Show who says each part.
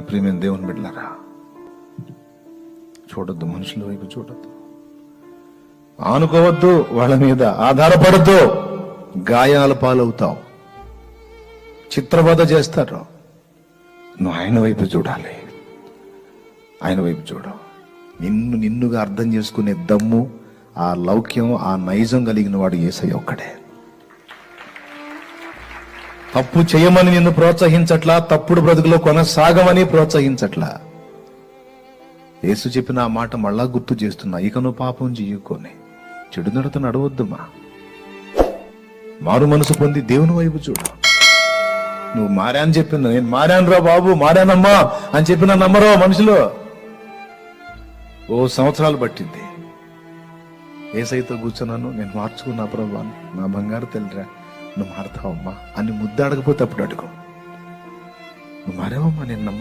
Speaker 1: ప్రియమైన దేవుని బిడ్డలారా, చూడొద్దు, మనుషుల వైపు చూడొద్దు, ఆనుకోవద్దు, వాళ్ళ మీద ఆధారపడద్దు. గాయాల పాలవుతావు, చిత్రవద చేస్తారు. నువ్వు ఆయన వైపు చూడాలి, ఆయన వైపు చూడు. నిన్నుగా అర్థం చేసుకునే దమ్ము, ఆ లౌక్యం, ఆ నైజం కలిగిన వాడు యేసయ్య ఒక్కడే. తప్పు చేయమని నిన్ను ప్రోత్సహించట్లా, తప్పుడు బ్రతుకులో కొనసాగమని ప్రోత్సహించట్లా. యేసు చెప్పిన ఆ మాట మళ్ళా గుర్తు చేస్తున్నా. ఇక నువ్వు పాపం చెయ్యుకొని చెడు నడత నడవద్దుమా. మారు మనసు పొంది దేవుని వైపు చూడు. నువ్వు మారాని చెప్పిన, నేను మారాను రా బాబు, మారానమ్మా అని చెప్పిన నమ్మరో మనుషులు. ఓ సంవత్సరాలు పట్టింది. యేసయ్యతో కూర్చున్నాను, నేను మార్చుకున్నా ప్రభా, నా బంగారు తల్లిరా, నువ్వు మారుతావమ్మా అని ముద్దాడకపోతే అప్పుడు అడుగు. నువ్వు మారావమ్మా, నేను నమ్ము